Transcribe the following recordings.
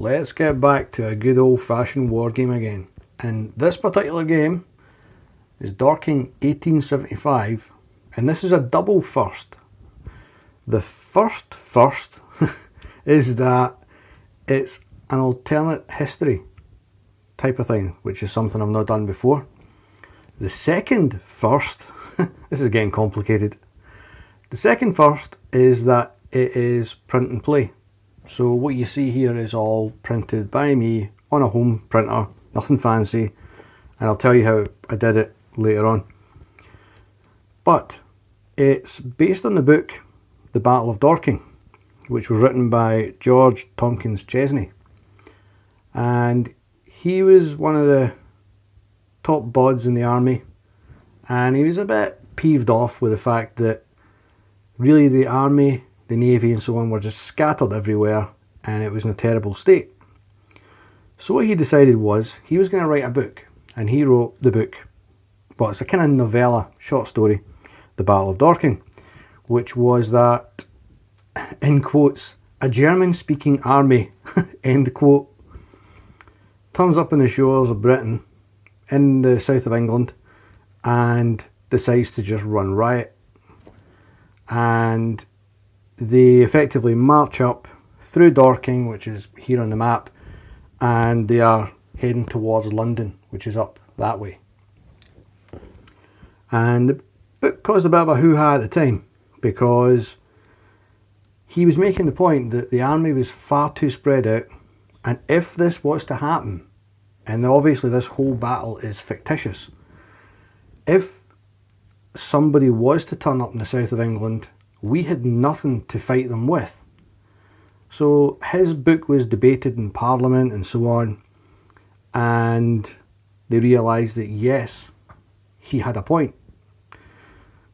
let's get back to a good old-fashioned war game again. And this particular game is Dorking 1875, and this is a double first. The first is that it's an alternate history type of thing, which is something I've not done before. The second first, this is getting complicated. The second first is that it is print and play. So what you see here is all printed by me on a home printer, nothing fancy, and I'll tell you how I did it later on. But it's based on the book The Battle of Dorking, which was written by George Tompkins Chesney, and he was one of the top buds in the army, and he was a bit peeved off with the fact that really the army, the navy and so on were just scattered everywhere and it was in a terrible state. So what he decided was he was going to write a book, and he wrote the book, well, it's a kind of novella, short story, The Battle of Dorking, which was that, in quotes, a German speaking army, end quote, turns up on the shores of Britain in the south of England and decides to just run riot. And they effectively march up through Dorking, which is here on the map, and they are heading towards London, which is up that way. And the book caused a bit of a hoo-ha at the time, because he was making the point that the army was far too spread out, and if this was to happen, and obviously this whole battle is fictitious, if somebody was to turn up in the south of England, we had nothing to fight them with. So his book was debated in Parliament and so on, and they realised that yes, he had a point.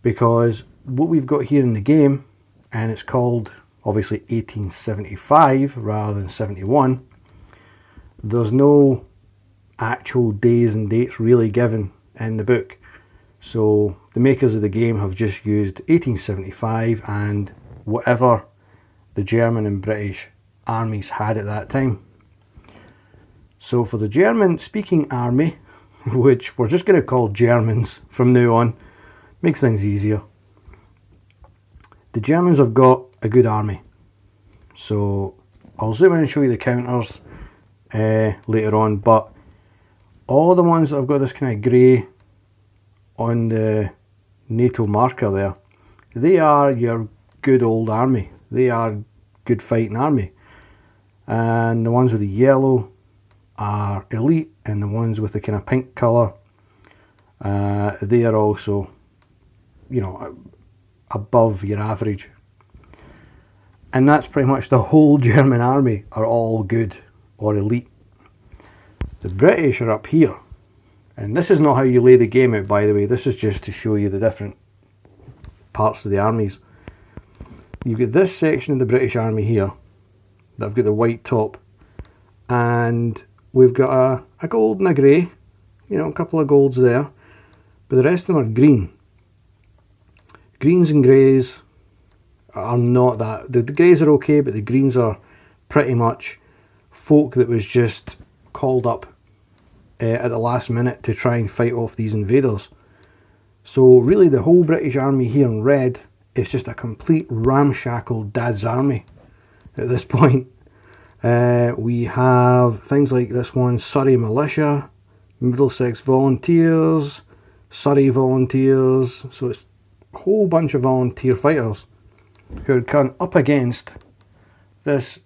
Because what we've got here in the game, and it's called obviously 1875 rather than 71, there's no actual days and dates really given in the book. So the makers of the game have just used 1875 and whatever the German and British armies had at that time. So for the German speaking army, which we're just going to call Germans from now on, makes things easier. The Germans have got a good army. So I'll zoom in and show you the counters later on, but all the ones that have got this kind of grey on the NATO marker there, they are your good old army. They are good fighting army. And the ones with the yellow are elite, and the ones with the kind of pink colour, they are also, you know, above your average. And that's pretty much the whole German army are all good or elite. The British are up here. And this is not how you lay the game out, by the way. This is just to show you the different parts of the armies. You've got this section of the British Army here. They've got the white top. And we've got a gold and a grey. You know, a couple of golds there. But the rest of them are green. Greens and greys are not that. The greys are okay, but the greens are pretty much folk that was just called up at the last minute to try and fight off these invaders. So really the whole British army here in red is just a complete ramshackle dad's army at this point. We have things like this one, Surrey Militia, Middlesex Volunteers, Surrey Volunteers, so it's a whole bunch of volunteer fighters who are come up against this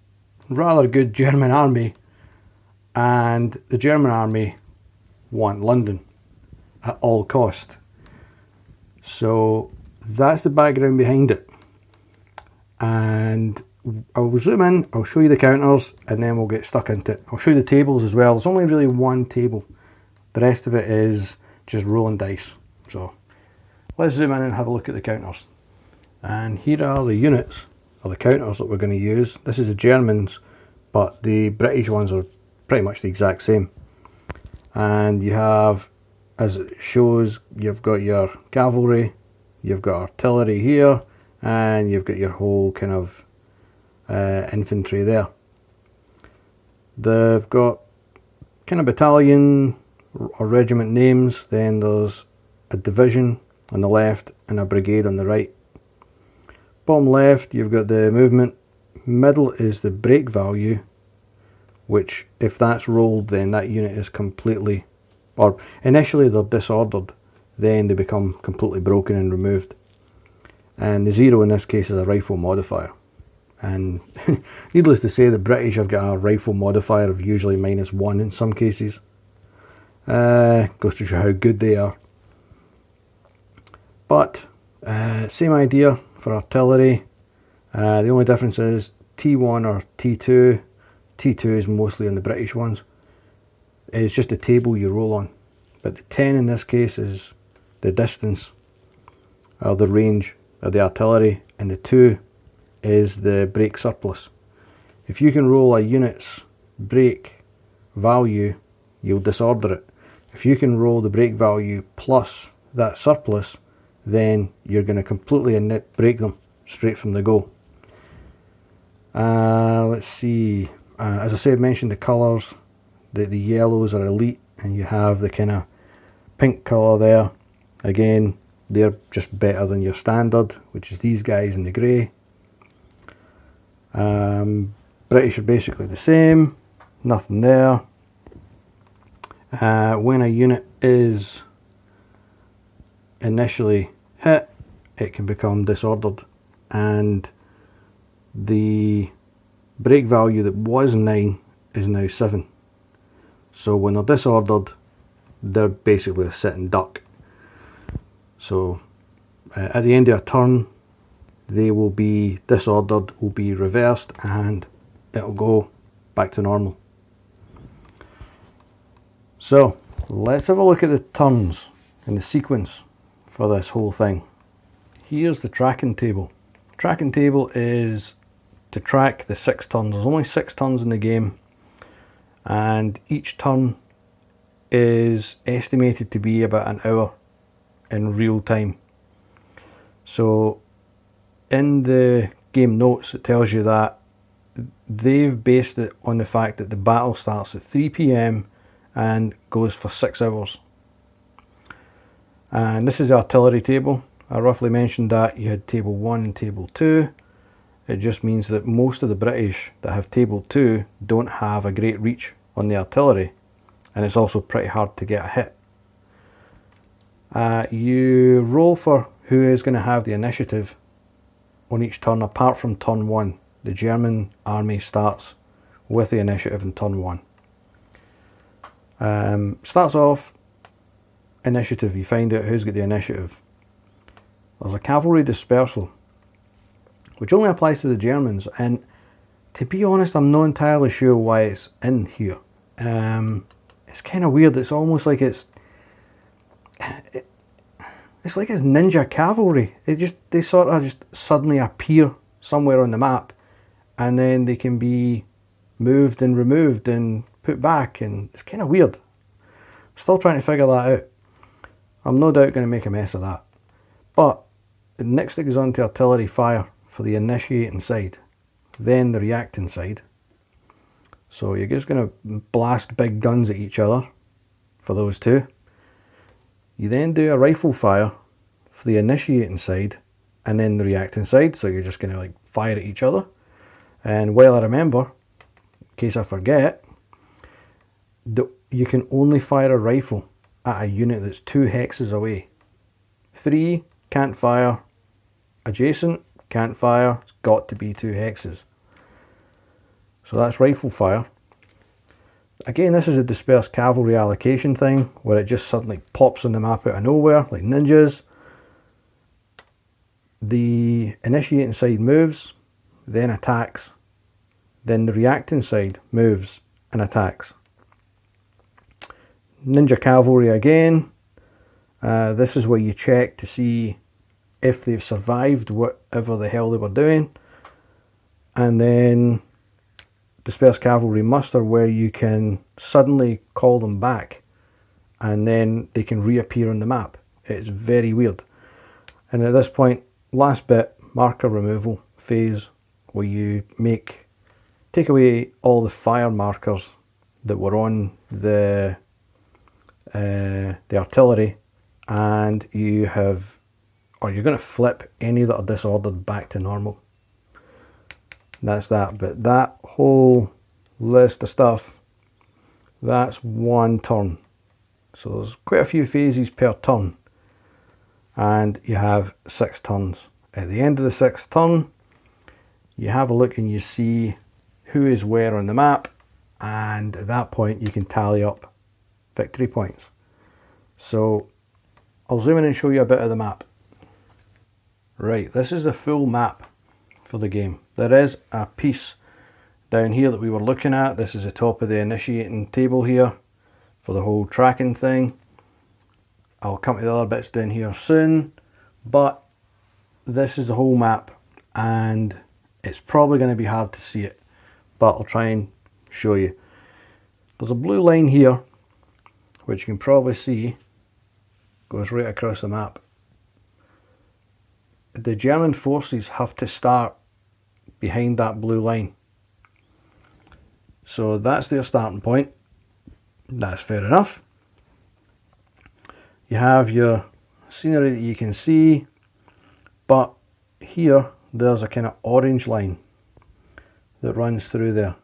rather good German army, and the German army want London at all cost. So that's the background behind it, and I'll zoom in, I'll show you the counters, and then we'll get stuck into it. I'll show you the tables as well. There's only really one table, the rest of it is just rolling dice. So let's zoom in and have a look at the counters. And here are the units, or the counters that we're going to use. This is the Germans, but the British ones are pretty much the exact same. And you have, as it shows, you've got your cavalry, you've got artillery here, and you've got your whole kind of infantry there. They've got kind of battalion or regiment names, then there's a division on the left and a brigade on the right. Bottom left you've got the movement, middle is the break value, which if that's rolled then that unit is completely, or initially they're disordered, then they become completely broken and removed. And the 0 in this case is a rifle modifier. And needless to say, the British have got a rifle modifier of usually -1 in some cases. Goes to show how good they are. But same idea for artillery. The only difference is T1 or T2. T2 is mostly on the British ones. It's just the table you roll on. But the 10 in this case is the distance or the range of the artillery, and the 2 is the break surplus. If you can roll a unit's break value, you'll disorder it. If you can roll the break value plus that surplus, then you're going to completely break them straight from the go. Let's see. As I said, mentioned the colours. The yellows are elite, and you have the kind of pink colour there. Again, they're just better than your standard, which is these guys in the grey. British are basically the same, nothing there. When a unit is initially hit, it can become disordered, and the break value that was 9 is now 7. So when they're disordered, they're basically a sitting duck. So at the end of a turn, they will be disordered, will be reversed, and it'll go back to normal. So let's have a look at the turns and the sequence for this whole thing. Here's the tracking table. Tracking table is to track the 6 turns. There's only 6 turns in the game, and each turn is estimated to be about an hour in real time. So in the game notes it tells you that they've based it on the fact that the battle starts at 3 PM and goes for 6 hours. And this is the artillery table. I roughly mentioned that you had table 1 and table 2. It just means that most of the British that have table 2 don't have a great reach on the artillery, and it's also pretty hard to get a hit. You roll for who is going to have the initiative on each turn, apart from turn 1. The German army starts with the initiative in turn 1. Starts off initiative, you find out who's got the initiative. There's a cavalry dispersal, which only applies to the Germans, and to be honest, I'm not entirely sure why it's in here. It's kind of weird. It's almost like it's like it's ninja cavalry. They sort of just suddenly appear somewhere on the map, and then they can be moved and removed and put back, and it's kind of weird. I'm still trying to figure that out. I'm no doubt going to make a mess of that. But next it goes on to artillery fire for the initiating side, then the reacting side. So you're just going to blast big guns at each other for those two. You then do a rifle fire for the initiating side and then the reacting side. So you're just going to fire at each other. And while I remember, in case I forget, you can only fire a rifle at a unit that's 2 hexes away. 3 can't fire. Adjacent can't fire. It's got to be 2 hexes. So that's rifle fire. Again, this is a dispersed cavalry allocation thing where it just suddenly pops on the map out of nowhere like ninjas. The initiating side moves, then attacks. Then the reacting side moves and attacks. Ninja cavalry again. This is where you check to see if they've survived whatever the hell they were doing. And then dispersed cavalry muster, where you can suddenly call them back and then they can reappear on the map. It's very weird. And at this point, last bit, marker removal phase, where you make take away all the fire markers that were on the artillery, and you have, or you're going to flip any that are disordered back to normal. That's that. But that whole list of stuff, that's one turn. So there's quite a few phases per turn, and you have 6 turns. At the end of the 6th turn, you have a look and you see who is where on the map, and at that point you can tally up victory points. So I'll zoom in and show you a bit of the map. Right, this is the full map for the game. There is a piece down here that we were looking at. This is the top of the initiating table here for the whole tracking thing. I'll come to the other bits down here soon, but this is the whole map, and it's probably going to be hard to see it, but I'll try and show you. There's a blue line here, which you can probably see goes right across the map. The German forces have to start behind that blue line. So that's their starting point. That's fair enough. You have your scenery that you can see, but here there's a kind of orange line that runs through there.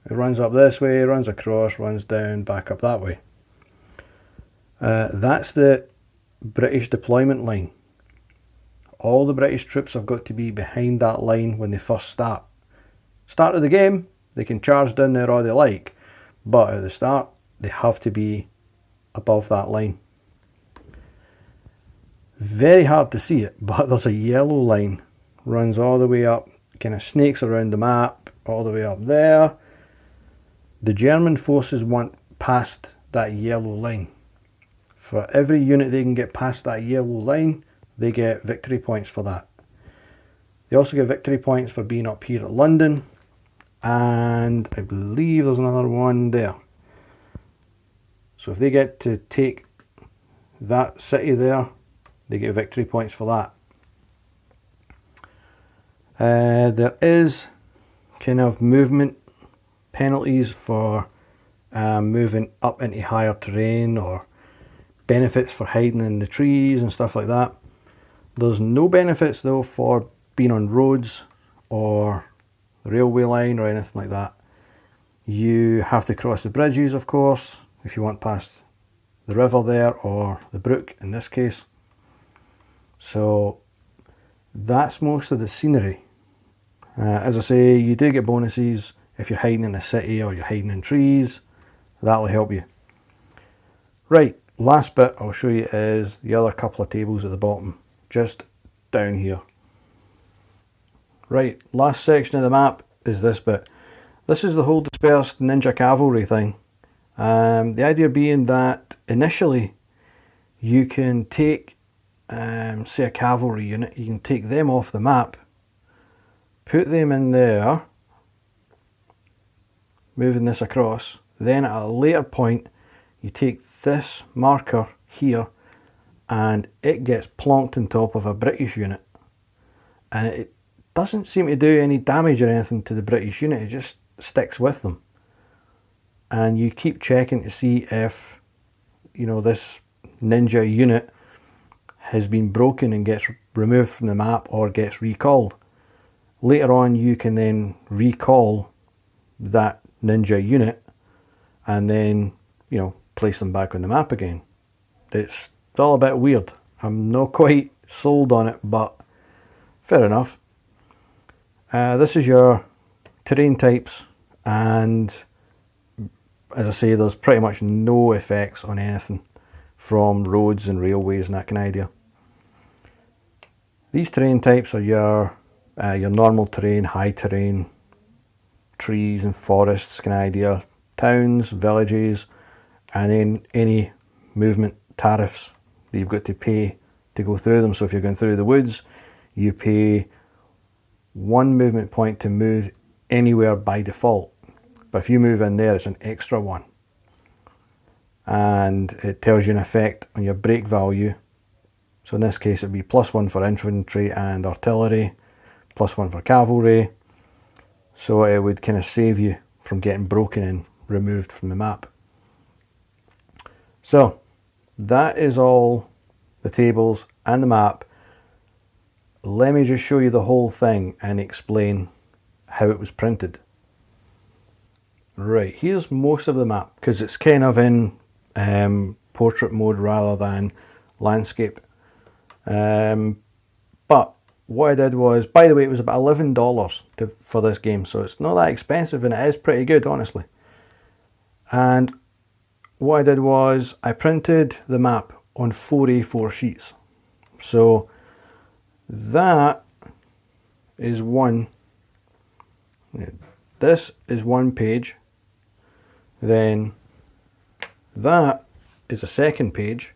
It runs up this way, runs across, runs down, back up that way. That's the British deployment line. All the British troops have got to be behind that line when they first start. Start of the game, they can charge down there all they like, but at the start they have to be above that line. Very hard to see it, but there's a yellow line, runs all the way up, kind of snakes around the map, all the way up there. The German forces want past that yellow line. For every unit they can get past that yellow line, they get victory points for that. They also get victory points for being up here at London, and I believe there's another one there. So if they get to take that city there, they get victory points for that. There is kind of movement penalties for moving up into higher terrain, or benefits for hiding in the trees and stuff like that. There's no benefits though for being on roads or the railway line or anything like that. You have to cross the bridges, of course, if you want past the river there, or the brook in this case. So that's most of the scenery. As I say, you do get bonuses if you're hiding in a city or you're hiding in trees. That'll help you. Right, last bit I'll show you is the other couple of tables at the bottom, just down here. Right, last section of the map is this bit. This is the whole dispersed ninja cavalry thing. The idea being that initially you can take, say a cavalry unit, you can take them off the map, put them in there, moving this across, then at a later point you take this marker here and it gets plonked on top of a British unit, and it doesn't seem to do any damage or anything to the British unit, it just sticks with them. And you keep checking to see if, you know, this ninja unit has been broken and gets removed from the map or gets recalled. Later on you can then recall that ninja unit and then, you know, place them back on the map again. It's all a bit weird. I'm not quite sold on it, but fair enough. This is your terrain types, and as I say, there's pretty much no effects on anything from roads and railways and that kind of idea. These terrain types are your normal terrain, high terrain, trees and forests kind of idea, towns, villages, and then any movement tariffs that you've got to pay to go through them. So if you're going through the woods, you pay 1 movement point to move anywhere by default. But if you move in there, it's an extra 1. And it tells you an effect on your break value. So in this case, it'd be +1 for infantry and artillery, +1 for cavalry. so it would kind of save you from getting broken and removed from the map. So that is all the tables and the map. Let me just show you the whole thing and explain how it was printed. Right, here's most of the map, because it's kind of in portrait mode rather than landscape. But what I did was, by the way, it was about $11 for this game, so it's not that expensive, and it is pretty good, honestly. And what I did was I printed the map on 4 A4 sheets. So that is one. This is one page. Then that is a second page,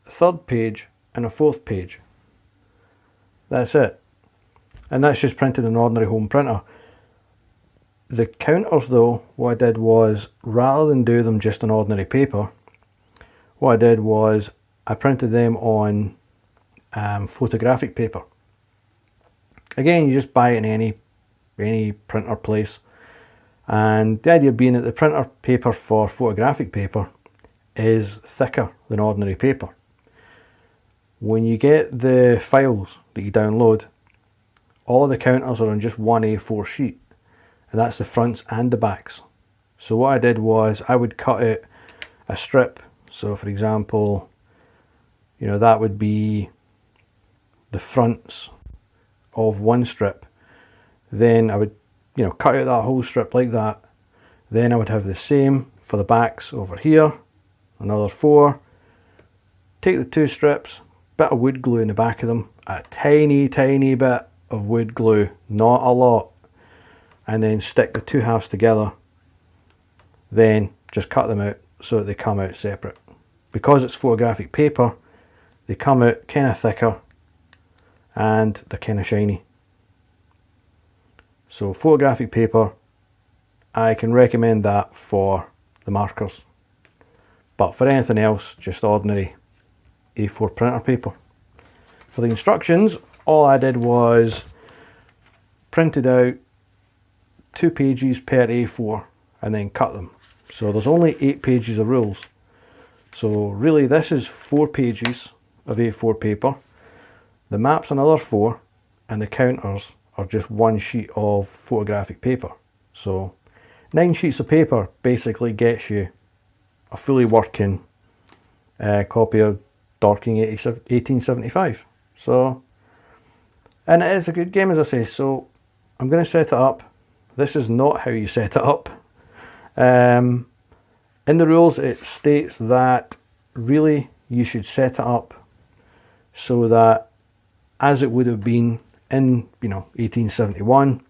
a third page, and a fourth page. That's it. And that's just printed in an ordinary home printer. The counters though, what I did was, rather than do them just on ordinary paper, what I did was I printed them on photographic paper. Again, you just buy it in any printer place. And the idea being that the printer paper for photographic paper is thicker than ordinary paper. When you get the files that you download, all of the counters are on just one A4 sheet, and that's the fronts and the backs. So what I did was I would cut out a strip. So for example, you know, that would be the fronts of one strip. Then I would, you know, cut out that whole strip like that. Then I would have the same for the backs over here, another 4. Take the 2 strips, bit of wood glue in the back of them, a tiny bit of wood glue, not a lot, and then stick the 2 halves together. Then just cut them out so that they come out separate. Because it's photographic paper, they come out kind of thicker and they're kind of shiny. So photographic paper, I can recommend that for the markers. But for anything else, just ordinary A4 printer paper. For the instructions, all I did was printed out 2 pages per A4 and then cut them. So there's only 8 pages of rules. So really this is 4 pages of A4 paper. The map's another 4, and the counters are just 1 sheet of photographic paper. So 9 sheets of paper basically gets you a fully working copy of Dorking 1875. So, and it is a good game, as I say. So I'm going to set it up. This is not how you set it up. In the rules it states that really you should set it up so that as it would have been in, you know, 1871,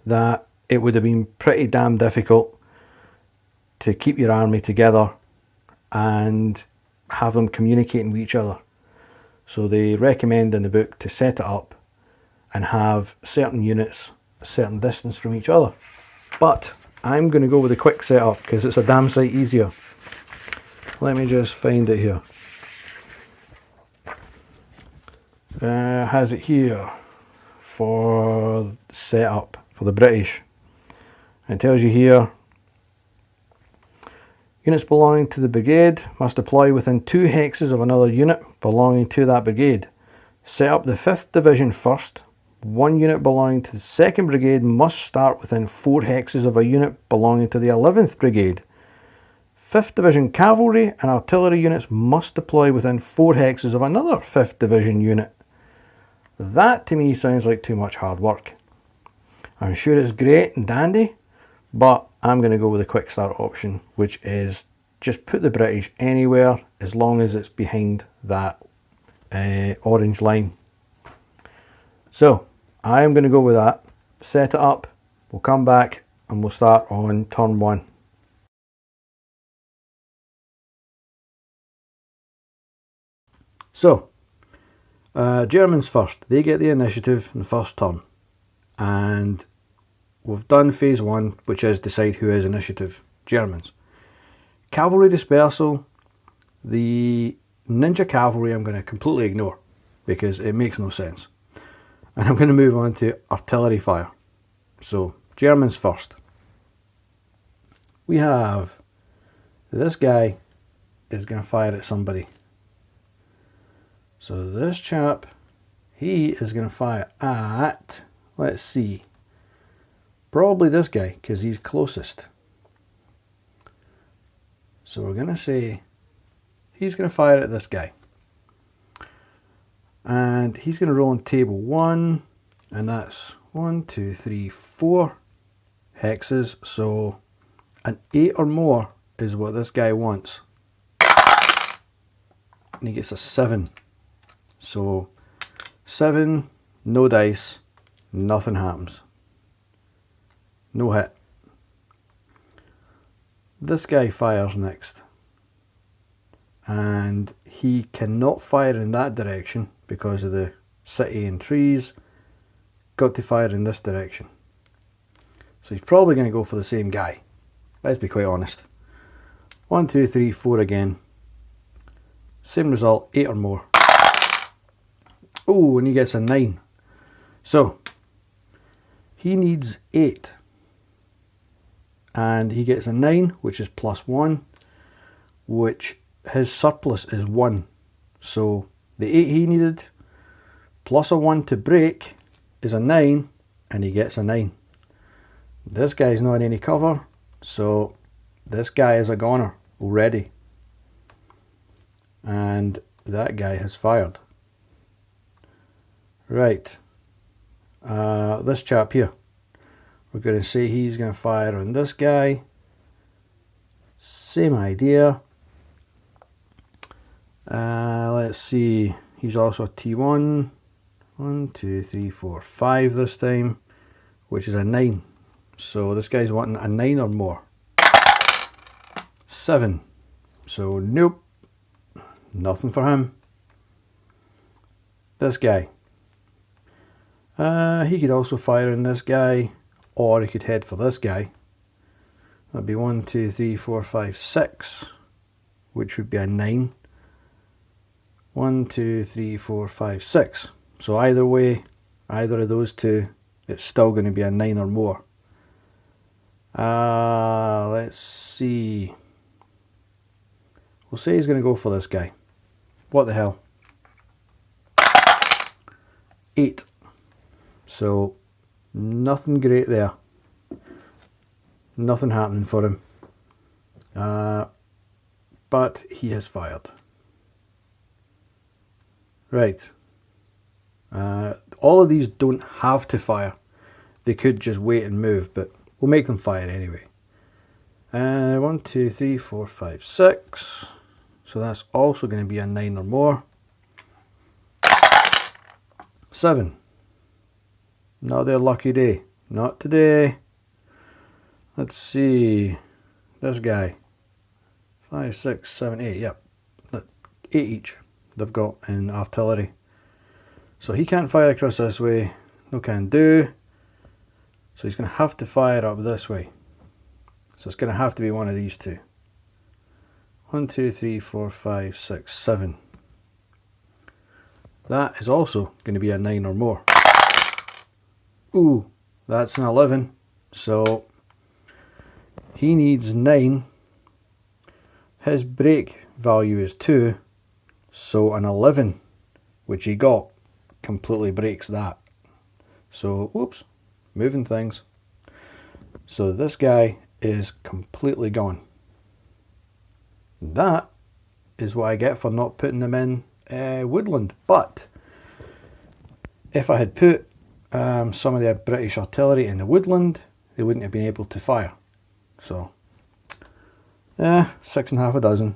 that it would have been pretty damn difficult to keep your army together and have them communicating with each other. So they recommend in the book to set it up and have certain units a certain distance from each other. But I'm going to go with a quick setup because it's a damn sight easier. Let me just find it here. Has it here for setup for the British. It tells you here, units belonging to the brigade must deploy within 2 hexes of another unit belonging to that brigade. Set up the 5th Division first. 1 unit belonging to the 2nd Brigade must start within 4 hexes of a unit belonging to the 11th Brigade. 5th Division cavalry and artillery units must deploy within 4 hexes of another 5th Division unit. That to me sounds like too much hard work. I'm sure it's great and dandy, but I'm going to go with the quick start option, which is just put the British anywhere as long as it's behind that orange line. So I'm going to go with that, set it up, we'll come back and we'll start on turn 1. So Germans first, they get the initiative in the first turn, and we've done phase 1, which is decide who has initiative. Germans. Cavalry dispersal, the ninja cavalry I'm going to completely ignore because it makes no sense. And I'm going to move on to artillery fire. So Germans first. We have this guy is going to fire at somebody. So this chap, he is going to fire at, let's see, probably this guy because he's closest. So we're going to say he's going to fire at this guy. And he's going to roll on table 1, and that's 1, 2, 3, 4 hexes. So an 8 or more is what this guy wants. And he gets a 7. So 7, no dice, nothing happens. No hit. This guy fires next. And he cannot fire in that direction because of the city and trees. Got to fire in this direction. So he's probably going to go for the same guy. Let's be quite honest. 1, 2, 3, 4 again. Same result, 8 or more. Oh, and he gets a 9. So he needs 8. And he gets a 9, which is +1, which his surplus is 1. So the 8 he needed plus a 1 to break is a 9, and he gets a 9. This guy's not in any cover, so this guy is a goner already. And that guy has fired. Right. This chap here, we're going to say he's going to fire on this guy. Same idea. Let's see, he's also a T1. 1, 2, 3, 4, 5 this time, which is a 9. So this guy's wanting a 9 or more. 7. So nope, nothing for him. This guy. He could also fire on this guy, or he could head for this guy. That'd be 1, 2, 3, 4, 5, 6, which would be a 9. 1, 2, 3, 4, 5, 6. So either way, either of those two, it's still going to be a 9 or more. Let's see. We'll say he's going to go for this guy. What the hell? 8. So nothing great there. Nothing happening for him. But he has fired. Right. All of these don't have to fire. They could just wait and move, but we'll make them fire anyway. 1, 2, 3, 4, 5, 6. So that's also going to be a 9 or more. 7. Not their lucky day. Not today. Let's see. This guy. 5, 6, 7, 8. Yep. 8 each they've got in artillery. So he can't fire across this way. No can do. So he's going to have to fire up this way. So it's going to have to be one of these two. 1, 2, 3, 4, 5, 6, 7. That is also going to be a 9 or more. Ooh, that's an 11. So he needs 9. His break value is 2. So an 11, which he got, completely breaks that. So, whoops, moving things. So this guy is completely gone. That is what I get for not putting them in woodland. But if I had put some of the British artillery in the woodland, they wouldn't have been able to fire. So 6 and half a dozen.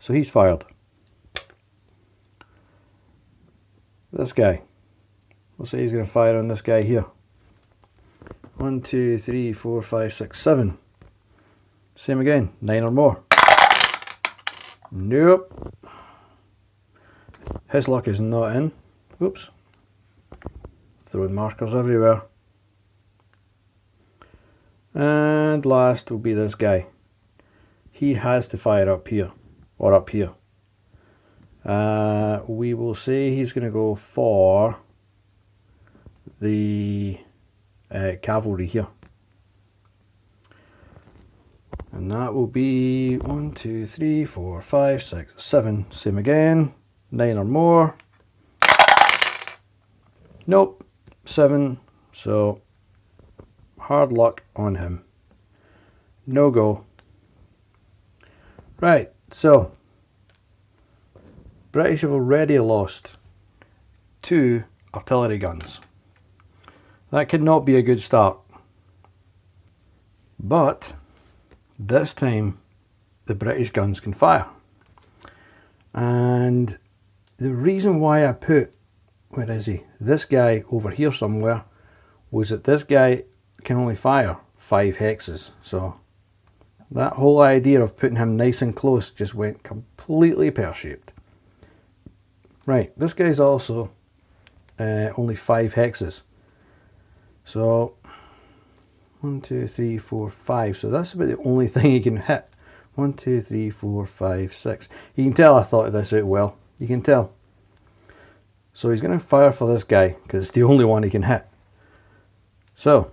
So he's fired. This guy, we'll say he's going to fire on this guy here. 1, 2, 3, 4, 5, 6, 7. Same again, 9 or more. Nope. His luck is not in. Whoops. Throwing markers everywhere. And last will be this guy. He has to fire up here, or up here. We will say he's going to go for the cavalry here. And that will be 1, 2, 3, 4, 5, 6, 7. Same again. 9 or more. Nope. 7. So hard luck on him. No go. Right, so British have already lost 2 artillery guns. That could not be a good start. But this time the British guns can fire. And the reason why I put, where is he? This guy over here somewhere, was that this guy can only fire 5 hexes. So that whole idea of putting him nice and close just went completely pear-shaped. Right, this guy's also only 5 hexes. So 1, 2, 3, 4, 5. So that's about the only thing he can hit. 1, 2, 3, 4, 5, 6. You can tell I thought this out well. You can tell. So he's going to fire for this guy because it's the only one he can hit. So,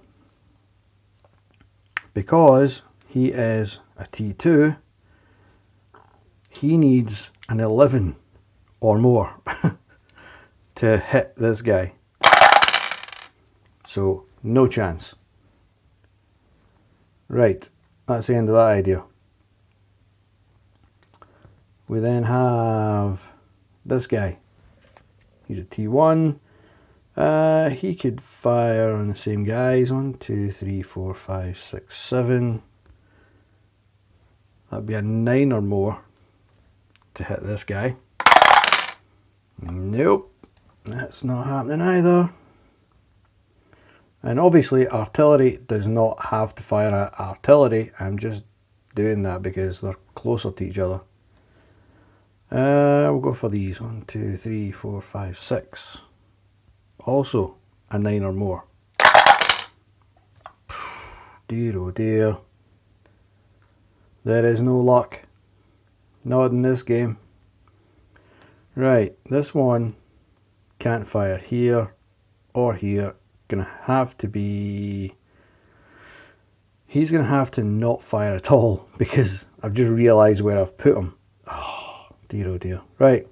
because he is a T2, he needs an 11 or more to hit this guy. So, no chance. Right, that's the end of that idea. We then have this guy. He's a T1. He could fire on the same guys. 1, 2, 3, 4, 5, 6, 7. That'd be a 9 or more to hit this guy. Nope, that's not happening either. And obviously artillery does not have to fire at artillery. I'm just doing that because they're closer to each other. We'll go for these. 1, 2, 3, 4, 5, 6. Also a 9 or more. Dear oh dear. There is no luck. Not in this game. Right, this one can't fire here or here. Gonna have to be... He's gonna have to not fire at all because I've just realised where I've put him. Oh dear oh dear. Right.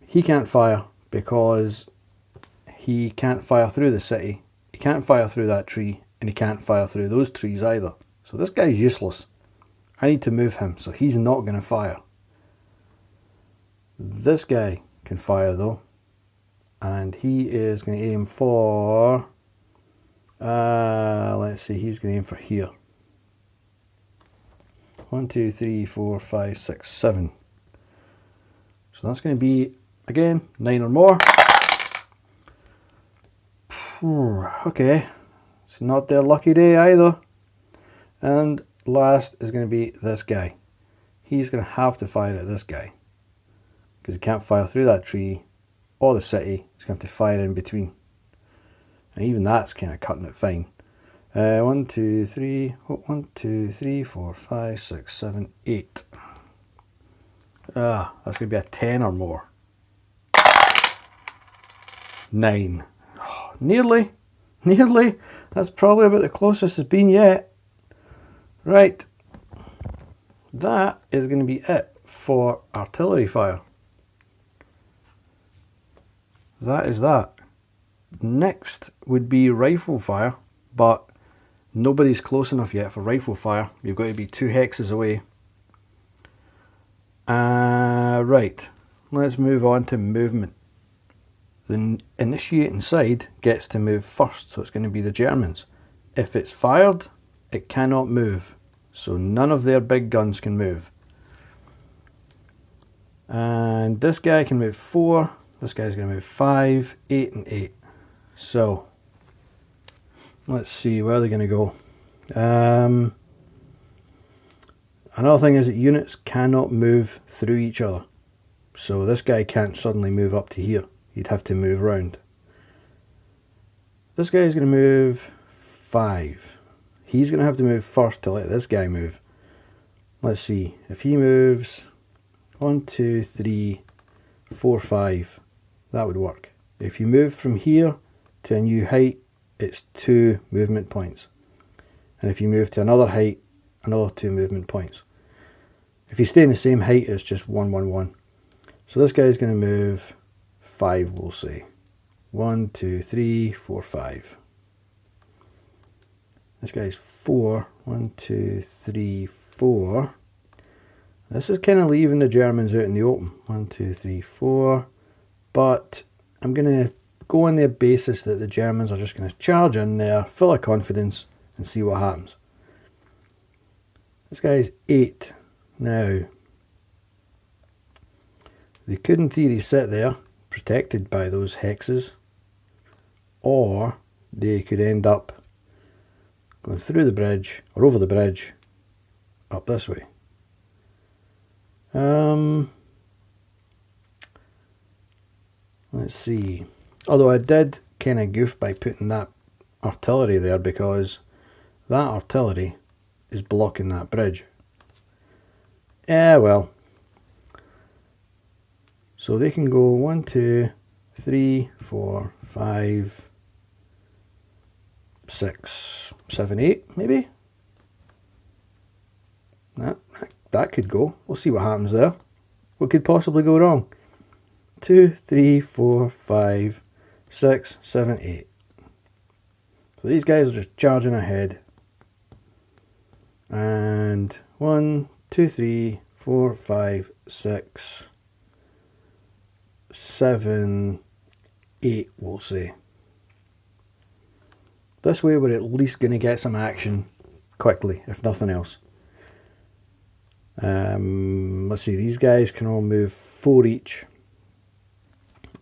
He can't fire because he can't fire through the city. He can't fire through that tree and he can't fire through those trees either. So this guy's useless. I need to move him so he's not going to fire. This guy can fire though. And he is going to aim for... let's see, he's going to aim for here. 1, 2, 3, 4, 5, 6, 7. So that's going to be, again, 9 or more. Okay, it's not their lucky day either. And last is going to be this guy. He's going to have to fire at this guy because he can't fire through that tree or the city. He's going to have to fire in between, and even that's kind of cutting it fine. 1, 2, 3, 1, 2, 3, 4, 5, 6, 7, 8. That's going to be a 10 or more. 9. Oh, nearly. That's probably about the closest it's been yet. Right. That is going to be it for artillery fire. That is that. Next would be rifle fire, but nobody's close enough yet for rifle fire. You've got to be 2 hexes away. Right, let's move on to movement. The initiating side gets to move first, so it's going to be the Germans. If it's fired, it cannot move, so none of their big guns can move. And this guy can move 4, this guy's going to move 5, 8 and 8. So, let's see, where are they going to go? Another thing is that units cannot move through each other. So this guy can't suddenly move up to here. He'd have to move around. This guy's going to move 5. He's going to have to move first to let this guy move. Let's see, if he moves 1, 2, 3, 4, 5, that would work. If you move from here to a new height, it's 2 movement points. And if you move to another height, another 2 movement points. If you stay in the same height, it's just 1, 1, 1. So this guy's going to move 5, we'll say. 1, 2, 3, 4, 5. This guy's 4. 1, 2, 3, 4. This is kind of leaving the Germans out in the open. 1, 2, 3, 4. But I'm going to go on the basis that the Germans are just going to charge in there, full of confidence, and see what happens. This guy's 8. Now, they could in theory sit there, protected by those hexes, or they could end up going through the bridge, or over the bridge, up this way. Let's see. Although I did kind of goof by putting that artillery there, because that artillery is blocking that bridge. Well. So they can go 1, 2, 3, 4, 5, 6, 7, 8, maybe? That could go. We'll see what happens there. What could possibly go wrong? 2, 3, 4, 5, 6, 7, 8. So these guys are just charging ahead. And 1, 2, 3, 4, 5, 6, 7, 8, we'll say. This way we're at least going to get some action quickly, if nothing else. Let's see, these guys can all move 4 each.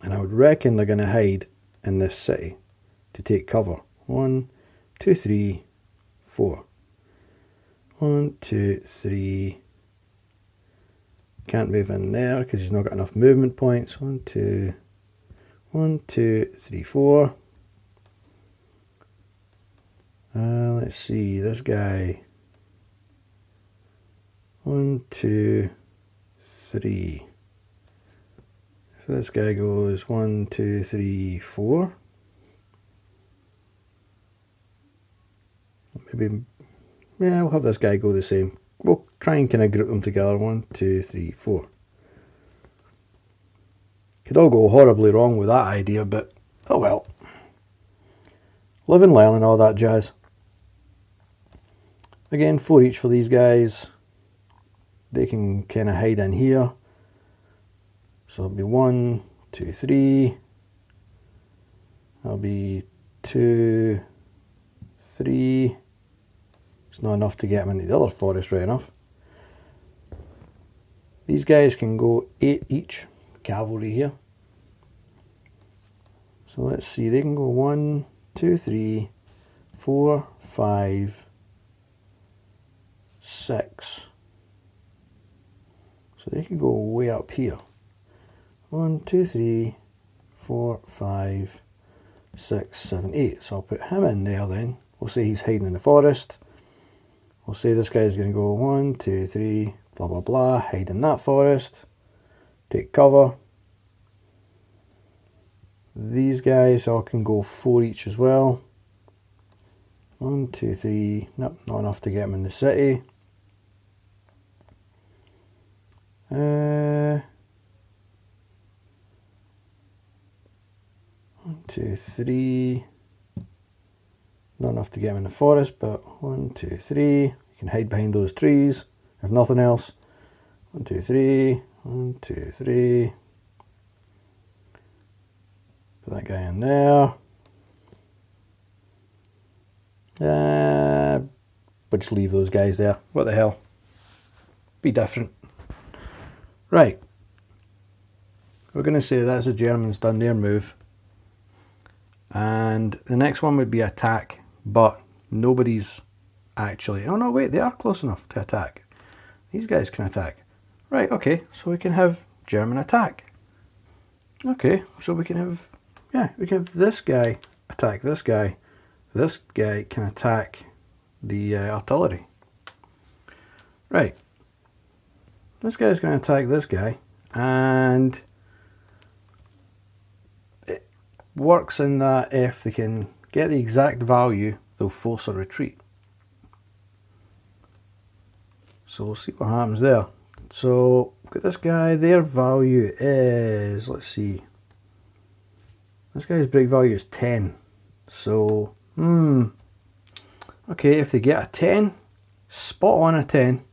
And I would reckon they're going to hide in this city to take cover. 1, 2, 3, 4. 1, 2, 3. Can't move in there because he's not got enough movement points. 1, 2, 3, 4. Let's see, this guy. 1, 2, 3. So this guy goes 1, 2, 3, 4. Maybe, yeah, we'll have this guy go the same. We'll try and kind of group them together. 1, 2, 3, 4. Could all go horribly wrong with that idea, but oh well. Live and learn and all that jazz. Again, 4 each for these guys. They can kind of hide in here. So it'll be 1, 2, 3. That'll be 2, 3. It's not enough to get them into the other forest right enough. These guys can go 8 each, cavalry here. So let's see, they can go 1, 2, 3, 4, 5, 6. So they can go way up here. 1, 2, 3, 4, 5, 6, 7, 8. So I'll put him in there then. We'll say he's hiding in the forest. We'll say this guy's going to go 1, 2, 3, blah, blah, blah, hide in that forest, take cover. These guys all can go 4 each as well. 1, 2, 3, nope, not enough to get them in the city. 1, 2, 3. Not enough to get them in the forest, but 1, 2, 3. You can hide behind those trees, if nothing else. 1, 2, 3. 1, 2, 3. Put that guy in there. But just leave those guys there. What the hell? Be different. Right. We're going to say that's the Germans done their move. And the next one would be attack. But nobody's actually... Oh no, wait, they are close enough to attack. These guys can attack. Right, okay, so we can have German attack. Okay, so we can have... Yeah, we can have this guy attack this guy. This guy can attack the artillery. Right. This guy's going to attack this guy. And... works in that if they can get the exact value, they'll force a retreat. So we'll see what happens there. So we've got this guy, their value is, let's see, this guy's break value is 10. So, okay, if they get a 10, spot on a 10,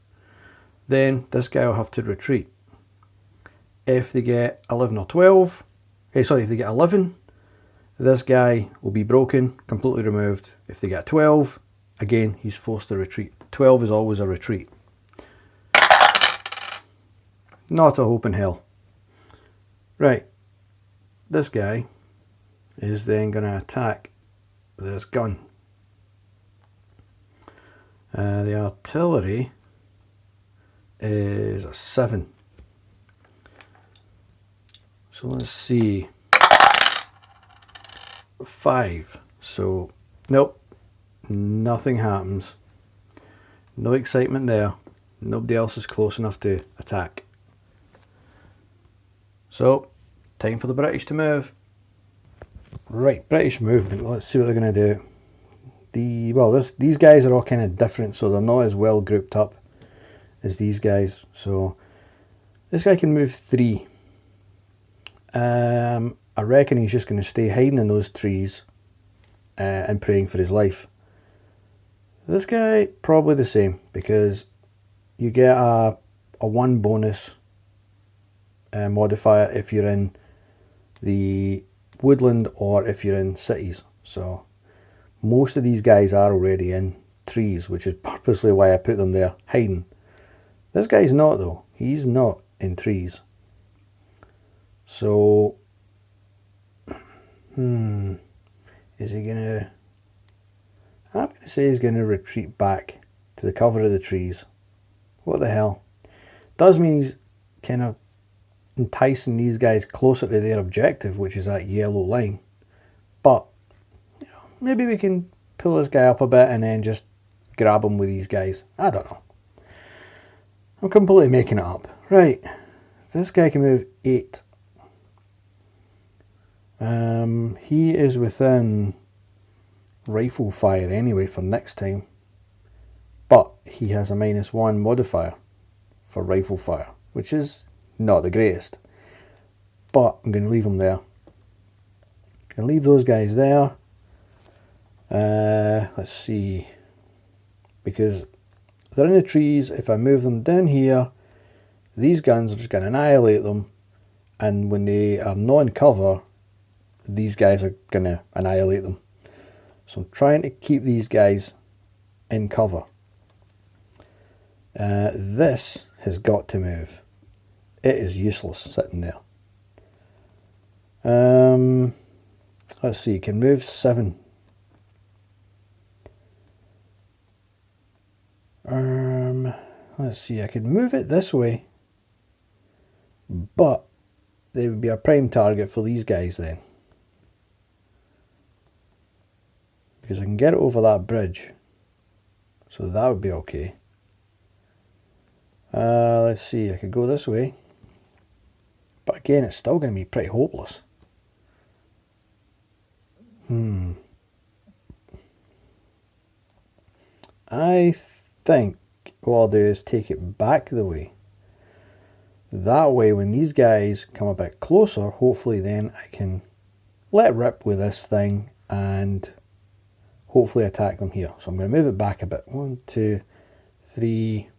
then this guy will have to retreat. If they get 11 or 12, if they get 11, this guy will be broken, completely removed. If they get 12, again, he's forced to retreat. 12 is always a retreat. Not a hope in hell. Right, this guy is then going to attack this gun. The artillery is a 7. So let's see. 5. So, nope. Nothing happens. No excitement there. Nobody else is close enough to attack. So, time for the British to move. Right, British movement. Let's see what they're going to do. These guys are all kind of different, so they're not as well grouped up as these guys. So, this guy can move 3. I reckon he's just going to stay hiding in those trees and praying for his life. This guy, probably the same, because you get a 1 bonus modifier if you're in the woodland or if you're in cities. So most of these guys are already in trees, which is purposely why I put them there, hiding. This guy's not though. He's not in trees. So, is he gonna... I'm gonna say he's gonna retreat back to the cover of the trees. What the hell? Does mean he's kind of enticing these guys closer to their objective, which is that yellow line. But, you know, maybe we can pull this guy up a bit and then just grab him with these guys. I don't know. I'm completely making it up. Right, this guy can move 8. He is within rifle fire anyway for next time, but he has a -1 modifier for rifle fire, which is not the greatest, but I'm going to leave him there. I'm going to leave those guys there. Let's see, because they're in the trees. If I move them down here, these guns are just going to annihilate them, and when they are not in cover, these guys are going to annihilate them. So I'm trying to keep these guys in cover. This has got to move. It is useless sitting there. Let's see, you can move 7. Let's see, I could move it this way, but they would be a prime target for these guys then, because I can get it over that bridge, so that would be okay. Let's see, I could go this way, but again it's still going to be pretty hopeless. I think what I'll do is take it back the way. That way when these guys come a bit closer, hopefully then I can let rip with this thing and hopefully attack them here. So I'm going to move it back a bit. 1, 2, 3,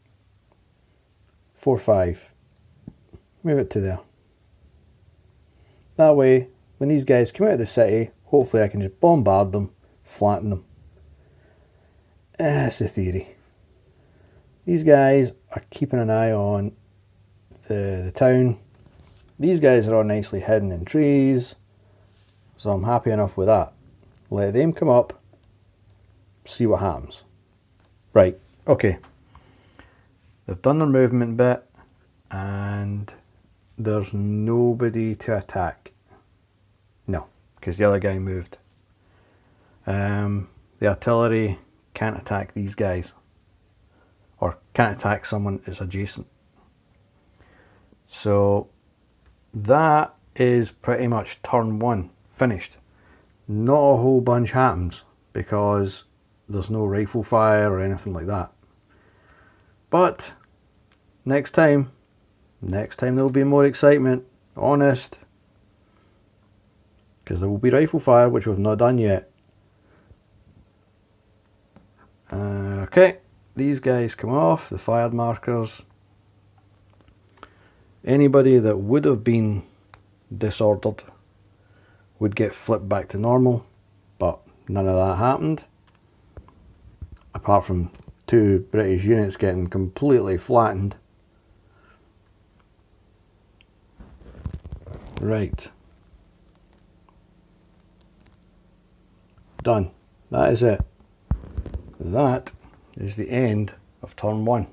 4, 5. Move it to there. That way, when these guys come out of the city, hopefully I can just bombard them, flatten them. That's the theory. These guys are keeping an eye on the town. These guys are all nicely hidden in trees, so I'm happy enough with that. Let them come up, see what happens. Right, okay. They've done their movement bit, and there's nobody to attack. No, because the other guy moved. The artillery can't attack these guys, or can't attack someone that's adjacent. So that is pretty much turn 1 finished. not a whole bunch happens because there's no rifle fire or anything like that. But next time there'll be more excitement, honest, because there will be rifle fire, which we've not done yet. Okay, these guys come off, the fired markers. Anybody that would have been disordered would get flipped back to normal, but none of that happened. Apart from 2 British units getting completely flattened. Right. Done. That is it. That is the end of turn 1.